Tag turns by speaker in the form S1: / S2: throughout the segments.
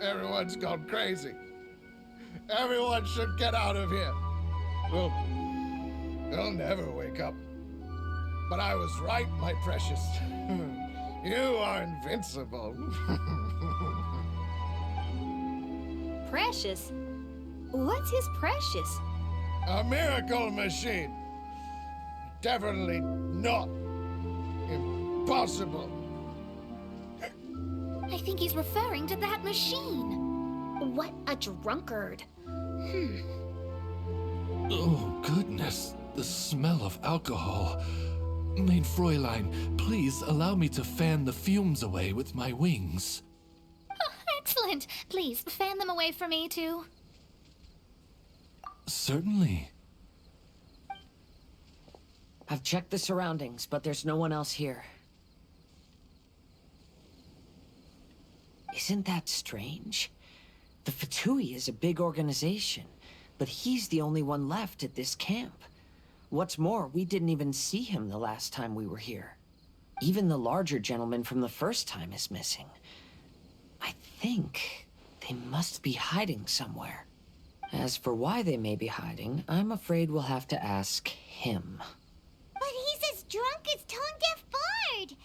S1: Everyone's gone crazy. Everyone should get out of here. You'll never wake up. But I was right, my precious. You are invincible.
S2: Precious? What's his precious?
S1: A miracle machine. Definitely not impossible.
S2: I think he's referring to that machine. What a drunkard.
S3: Oh, goodness. The smell of alcohol. Mein Fräulein, please allow me to fan the fumes away with my wings.
S2: Oh, excellent. Please, fan them away for me, too.
S3: Certainly.
S4: I've checked the surroundings, but there's no one else here. Isn't that strange? The Fatui is a big organization, but he's the only one left at this camp. What's more, we didn't even see him the last time we were here. Even the larger gentleman from the first time is missing. I think they must be hiding somewhere. As for why they may be hiding, I'm afraid we'll have to ask him.
S5: But he's as drunk as tone-deaf Bard.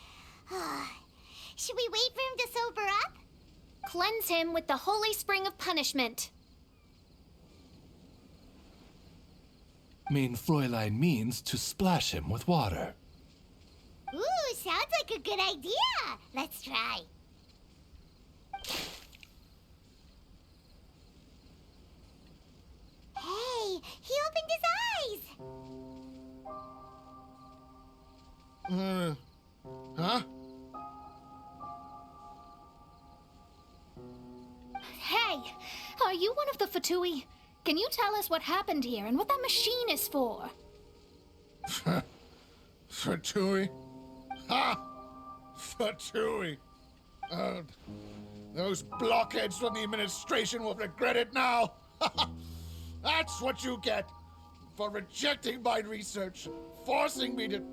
S5: Should we wait for him to sober up?
S2: Cleanse him with the holy spring of punishment.
S3: Mein Fräulein means to splash him with water.
S5: Ooh, sounds like a good idea. Let's try. Hey, he opened his eyes.
S1: Huh?
S2: Hey, are you one of the Fatui? Can you tell us what happened here and what that machine is for?
S1: Fatui? Ha! Fatui! Those blockheads from the administration will regret it now. That's what you get for rejecting my research, forcing me to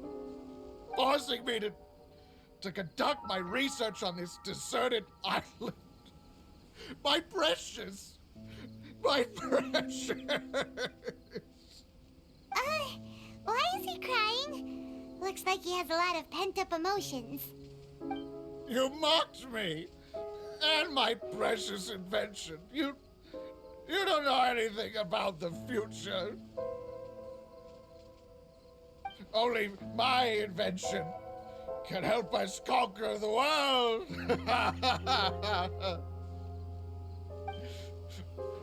S1: conduct my research on this deserted island. My precious! My precious!
S5: Why is he crying? Looks like he has a lot of pent-up emotions.
S1: You mocked me! And my precious invention. You don't know anything about the future. Only my invention can help us conquer the world.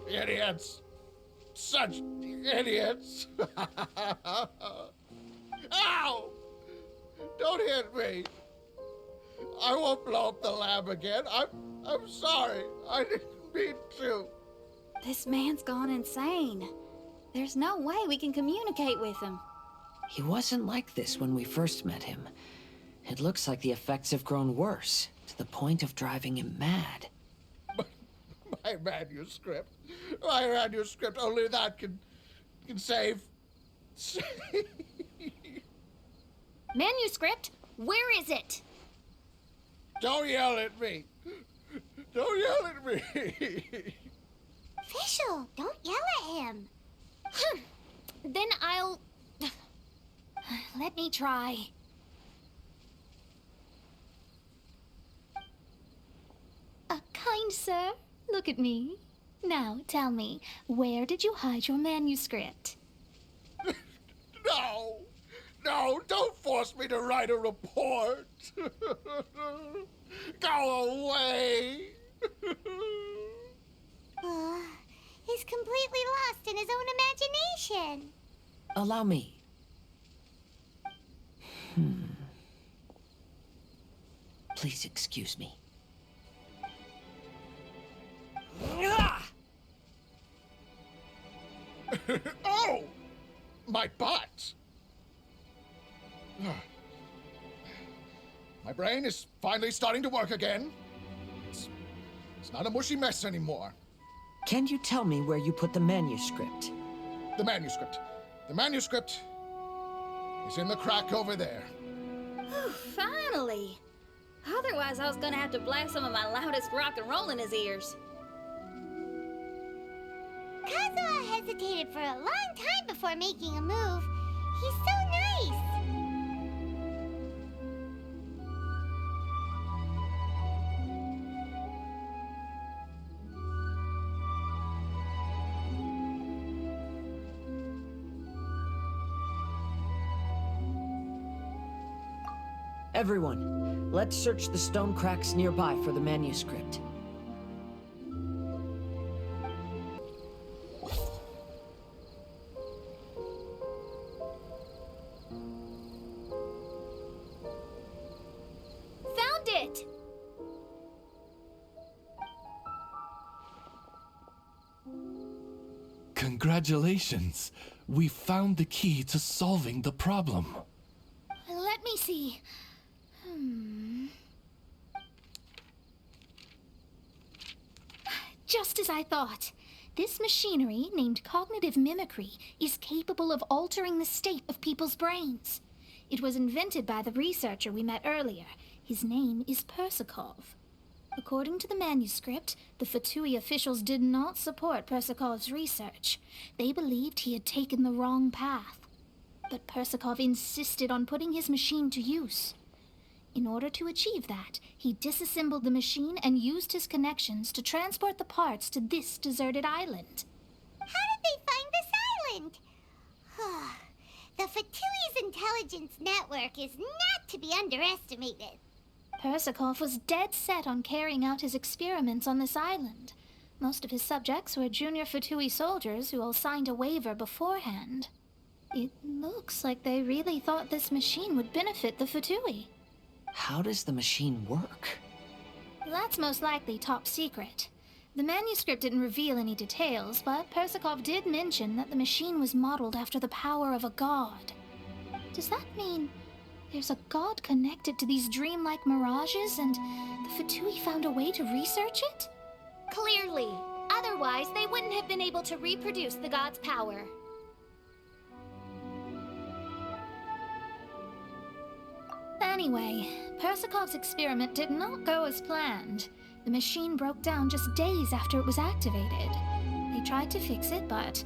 S1: Idiots. Such idiots. Ow! Don't hit me. I won't blow up the lab again. I'm sorry. I didn't mean to.
S2: This man's gone insane. There's no way we can communicate with him.
S4: He wasn't like this when we first met him. It looks like the effects have grown worse, to the point of driving him mad.
S1: My manuscript. My manuscript. Only that can save.
S2: Manuscript? Where is it?
S1: Don't yell at me. Don't yell at me.
S5: Fischl, don't yell at him.
S2: Then I'll... Let me try. Kind sir, look at me. Now, tell me, where did you hide your manuscript?
S1: No, don't force me to write a report. Go away.
S5: He's completely lost in his own imagination.
S4: Allow me. Please excuse me.
S1: Oh! My butt! My brain is finally starting to work again. It's not a mushy mess anymore.
S4: Can you tell me where you put the manuscript?
S1: The manuscript. The manuscript is in the crack over there.
S2: Finally.
S6: Otherwise, I was gonna have to blast some of my loudest rock and roll in his ears.
S5: Kazuha hesitated for a long time before making a move. He's so nice.
S4: Everyone, let's search the stone cracks nearby for the manuscript.
S2: Found it!
S3: Congratulations! We found the key to solving the problem.
S2: Let me see. Just as I thought. This machinery, named cognitive mimicry, is capable of altering the state of people's brains. It was invented by the researcher we met earlier. His name is Persikov. According to the manuscript, the Fatui officials did not support Persikov's research. They believed he had taken the wrong path. But Persikov insisted on putting his machine to use. In order to achieve that, he disassembled the machine and used his connections to transport the parts to this deserted island.
S5: How did they find this island? The Fatui's intelligence network is not to be underestimated.
S2: Persikov was dead set on carrying out his experiments on this island. Most of his subjects were junior Fatui soldiers who all signed a waiver beforehand. It looks like they really thought this machine would benefit the Fatui.
S4: How does the machine work?
S2: That's most likely top secret. The manuscript didn't reveal any details, but Persikov did mention that the machine was modeled after the power of a god. Does that mean there's a god connected to these dreamlike mirages and the Fatui found a way to research it?
S7: Clearly. Otherwise, they wouldn't have been able to reproduce the god's power.
S2: Anyway, Persikov's experiment did not go as planned. The machine broke down just days after it was activated. They tried to fix it, but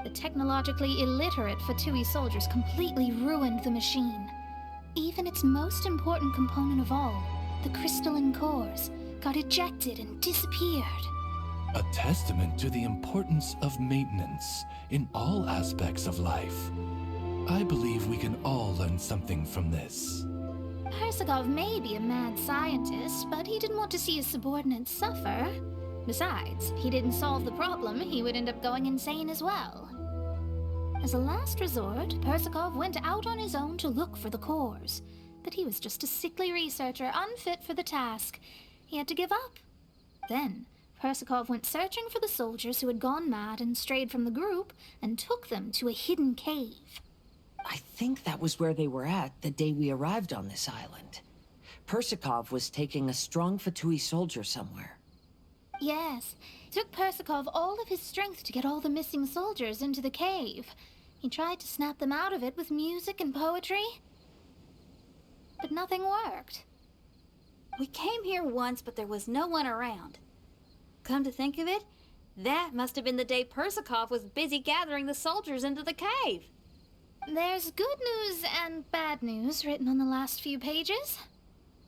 S2: the technologically illiterate Fatui soldiers completely ruined the machine. Even its most important component of all, the crystalline cores, got ejected and disappeared.
S3: A testament to the importance of maintenance in all aspects of life. I believe we can all learn something from this.
S2: Persikov may be a mad scientist, but he didn't want to see his subordinates suffer. Besides, if he didn't solve the problem, he would end up going insane as well. As a last resort, Persikov went out on his own to look for the cores. But he was just a sickly researcher, unfit for the task. He had to give up. Then, Persikov went searching for the soldiers who had gone mad and strayed from the group, and took them to a hidden cave.
S4: I think that was where they were at the day we arrived on this island. Persikov was taking a strong Fatui soldier somewhere.
S2: Yes, it took Persikov all of his strength to get all the missing soldiers into the cave. He tried to snap them out of it with music and poetry, but nothing worked.
S6: We came here once, but there was no one around. Come to think of it, that must have been the day Persikov was busy gathering the soldiers into the cave.
S2: There's good news and bad news written on the last few pages.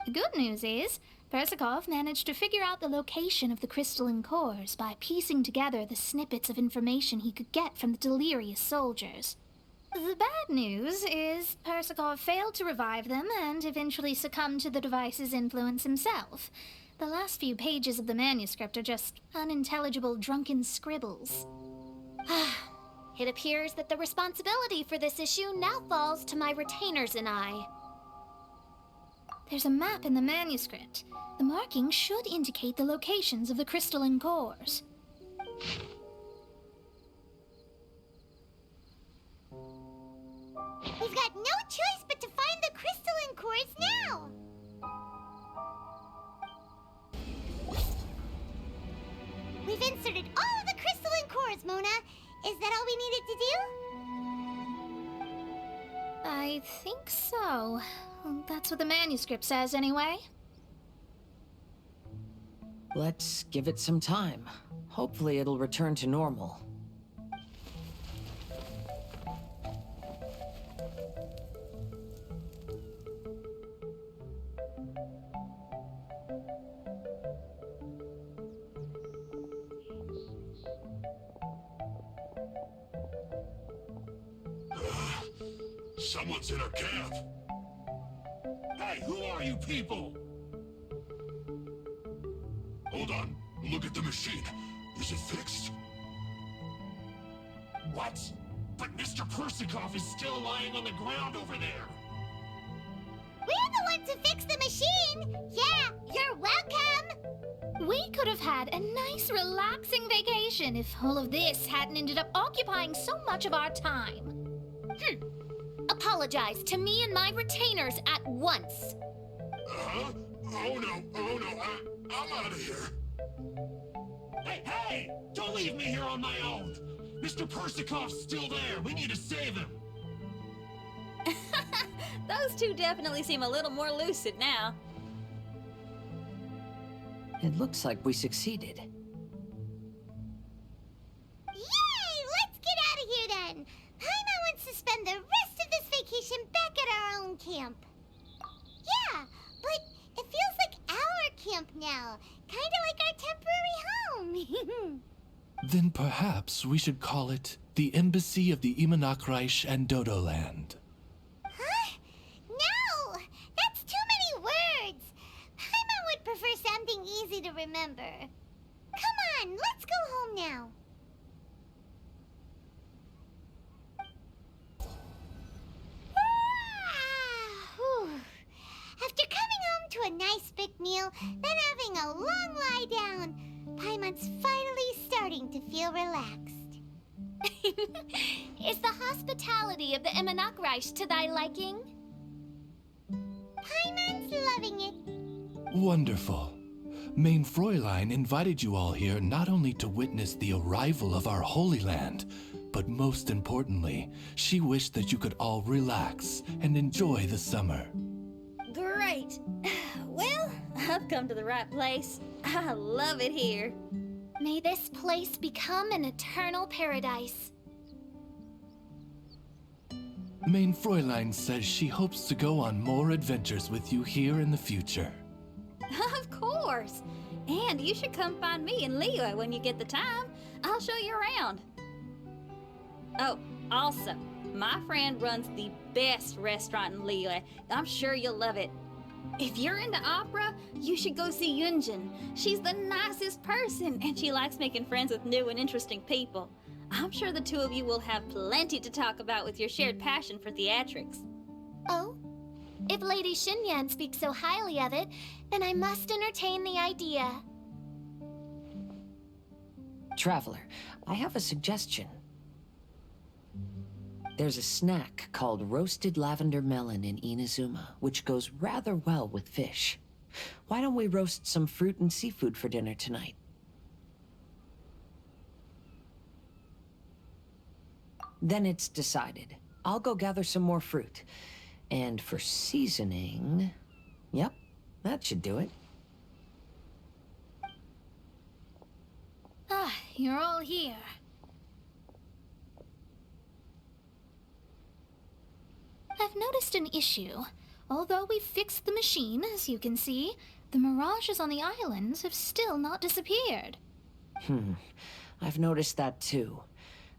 S2: The good news is, Persikov managed to figure out the location of the crystalline cores by piecing together the snippets of information he could get from the delirious soldiers. The bad news is Persikov failed to revive them and eventually succumbed to the device's influence himself. The last few pages of the manuscript are just unintelligible drunken scribbles.
S7: It appears that the responsibility for this issue now falls to my retainers and I.
S2: There's a map in the manuscript. The markings should indicate the locations of the crystalline cores.
S5: We've got no choice but to find the crystalline cores now! We've inserted all of the crystalline cores, Mona. Is that all we needed to do?
S2: I think so. That's what the manuscript says, anyway.
S4: Let's give it some time. Hopefully it'll return to normal.
S8: Someone's in our camp. Hey, who are you people? Hold on. Look at the machine. Is it fixed? What? But Mr. Persikov is still lying on the ground over there.
S5: We're the ones who fixed the machine! Yeah, you're welcome!
S2: We could have had a nice, relaxing vacation if all of this hadn't ended up occupying so much of our time.
S7: Apologize to me and my retainers at once.
S8: Huh? Oh no, I'm out of here. Hey! Don't leave me here on my own! Mr. Persikov's still there! We need to save him!
S6: Those two definitely seem a little more lucid now.
S4: It looks like we succeeded.
S5: Yay! Let's get out of here then! Paimon wants to spend the rest of this vacation back at our own camp. Yeah, but it feels like our camp now. Kinda like our temporary home.
S3: Then perhaps we should call it the Embassy of the Imanakreich and Dodoland.
S5: Huh? No! That's too many words! Paimon would prefer something easy to remember. Come on, let's go home now. Whew. After coming home to a nice big meal, then having a long lie down, Paimon's finally starting to feel relaxed.
S7: Is the hospitality of the Imanakreich to thy liking?
S5: Paimon's loving it.
S3: Wonderful. Main Fräulein invited you all here not only to witness the arrival of our Holy Land, but most importantly, she wished that you could all relax and enjoy the summer.
S6: Great. Well, I've come to the right place. I love it here.
S7: May this place become an eternal paradise.
S3: Main Fräulein says she hopes to go on more adventures with you here in the future.
S6: Of course. And you should come find me and Leo when you get the time. I'll show you around. Oh, also, my friend runs the best restaurant in Liyue. I'm sure you'll love it. If you're into opera, you should go see Yunjin. She's the nicest person, and she likes making friends with new and interesting people. I'm sure the two of you will have plenty to talk about with your shared passion for theatrics.
S7: Oh? If Lady Xinyan speaks so highly of it, then I must entertain the idea.
S4: Traveler, I have a suggestion. There's a snack called roasted lavender melon in Inazuma, which goes rather well with fish. Why don't we roast some fruit and seafood for dinner tonight? Then it's decided. I'll go gather some more fruit. And for seasoning... Yep, that should do it.
S2: Ah, you're all here. I've noticed an issue. Although we've fixed the machine, as you can see, the mirages on the islands have still not disappeared.
S4: I've noticed that too.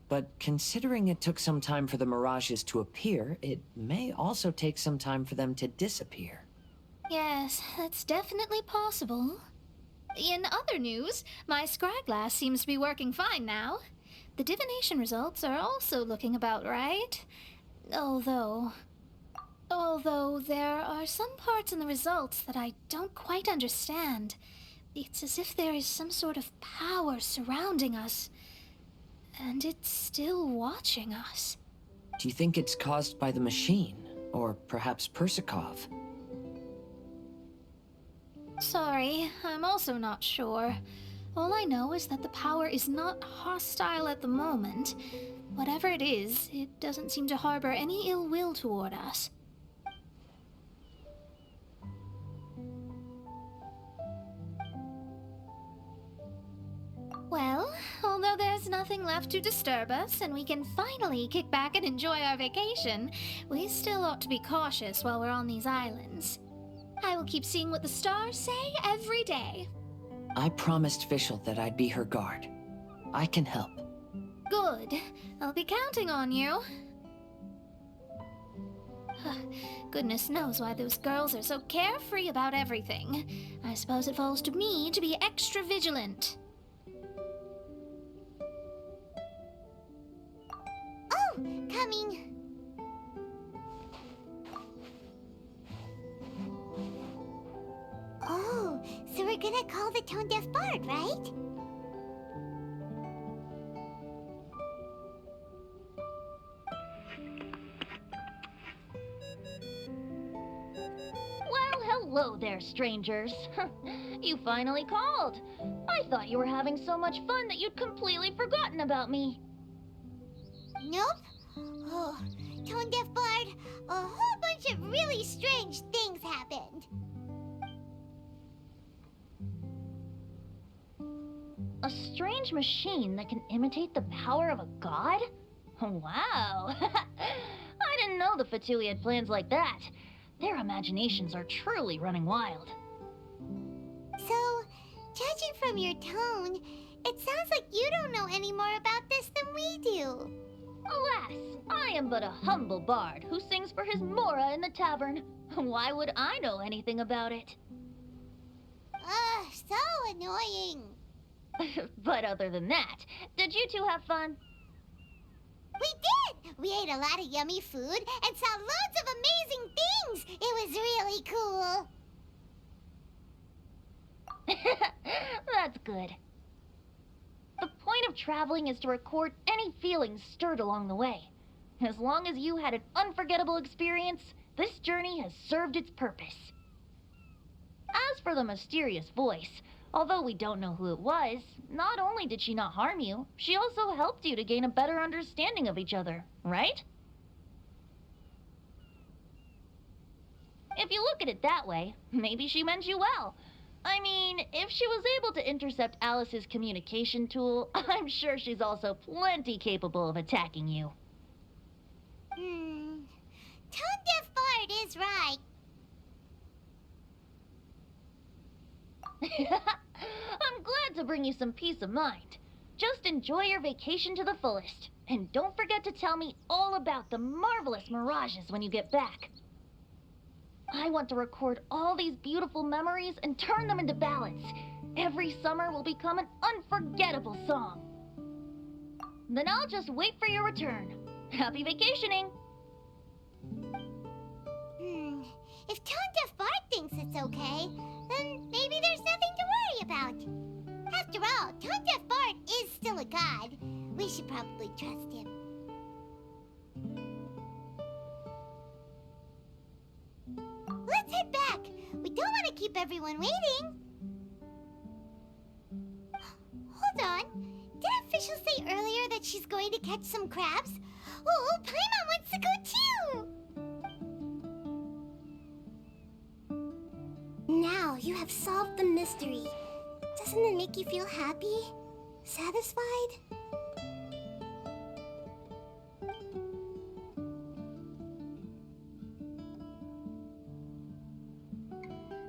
S4: But considering it took some time for the mirages to appear, it may also take some time for them to disappear.
S2: Yes, that's definitely possible. In other news, my scryglass seems to be working fine now. The divination results are also looking about right. Although there are some parts in the results that I don't quite understand. It's as if there is some sort of power surrounding us, and it's still watching us.
S4: Do you think it's caused by the machine? Or perhaps Persikov?
S2: Sorry, I'm also not sure. All I know is that the power is not hostile at the moment. Whatever it is, it doesn't seem to harbor any ill will toward us. Well, although there's nothing left to disturb us and we can finally kick back and enjoy our vacation, we still ought to be cautious while we're on these islands. I will keep seeing what the stars say every day.
S4: I promised Fischl that I'd be her guard. I can help.
S2: Good. I'll be counting on you. Goodness knows why those girls are so carefree about everything. I suppose it falls to me to be extra vigilant.
S5: Oh, coming. Oh, so we're gonna call the tone-deaf bard, right?
S9: Well, hello there, strangers. You finally called. I thought you were having so much fun that you'd completely forgotten about me.
S5: Nope. Oh, tone-deaf bard, a whole bunch of really strange things happened.
S9: A strange machine that can imitate the power of a god? Wow. I didn't know the Fatui had plans like that. Their imaginations are truly running wild.
S5: So, judging from your tone, it sounds like you don't know any more about this than we do.
S9: Alas, I am but a humble bard who sings for his Mora in the tavern. Why would I know anything about it?
S5: Ugh, so annoying.
S9: But other than that, did you two have fun?
S5: We did! We ate a lot of yummy food and saw loads of amazing things! It was really cool!
S9: That's good. The point of traveling is to record any feelings stirred along the way. As long as you had an unforgettable experience, this journey has served its purpose. As for the mysterious voice, although we don't know who it was, not only did she not harm you, she also helped you to gain a better understanding of each other, right? If you look at it that way, maybe she meant you well. I mean, if she was able to intercept Alice's communication tool, I'm sure she's also plenty capable of attacking you.
S5: Tone-deaf bard is right.
S9: I'm glad to bring you some peace of mind. Just enjoy your vacation to the fullest. And don't forget to tell me all about the marvelous mirages when you get back. I want to record all these beautiful memories and turn them into ballads. Every summer will become an unforgettable song. Then I'll just wait for your return. Happy vacationing!
S5: If tone-deaf bard thinks it's okay, then maybe there's nothing to worry about. After all, tone-deaf bard is still a god. We should probably trust him. Let's head back. We don't want to keep everyone waiting. Hold on. Didn't Fischl say earlier that she's going to catch some crabs? Oh, Paimon wants to go too! Now you have solved the mystery. Doesn't it make you feel happy? Satisfied?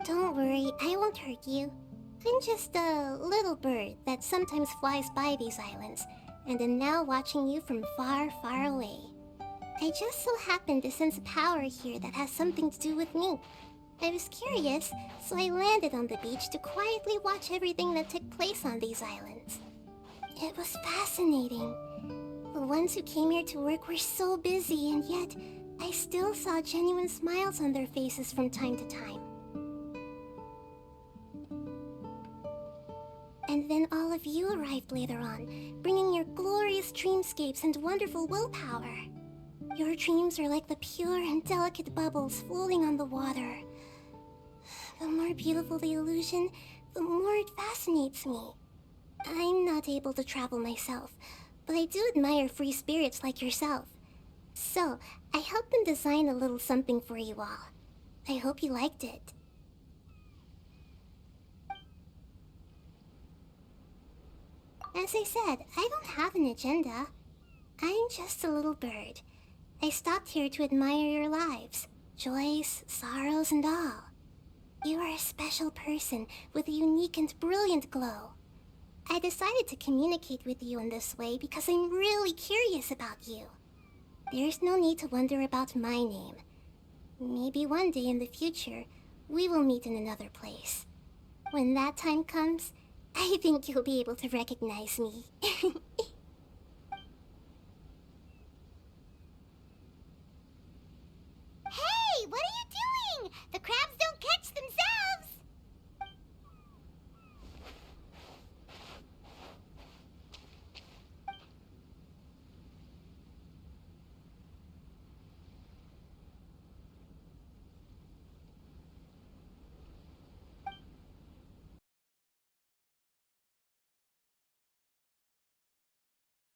S5: Don't worry, I won't hurt you. I'm just a little bird that sometimes flies by these islands, and am now watching you from far, far away. I just so happened to sense a power here that has something to do with me. I was curious, so I landed on the beach to quietly watch everything that took place on these islands. It was fascinating. The ones who came here to work were so busy, and yet I still saw genuine smiles on their faces from time to time. And then all of you arrived later on, bringing your glorious dreamscapes and wonderful willpower. Your dreams are like the pure and delicate bubbles floating on the water. The more beautiful the illusion, the more it fascinates me. I'm not able to travel myself, but I do admire free spirits like yourself. So, I helped them design a little something for you all. I hope you liked it. As I said, I don't have an agenda. I'm just a little bird. I stopped here to admire your lives, joys, sorrows, and all. You are a special person with a unique and brilliant glow. I decided to communicate with you in this way because I'm really curious about you. There's no need to wonder about my name. Maybe one day in the future, we will meet in another place. When that time comes, I think you'll be able to recognize me.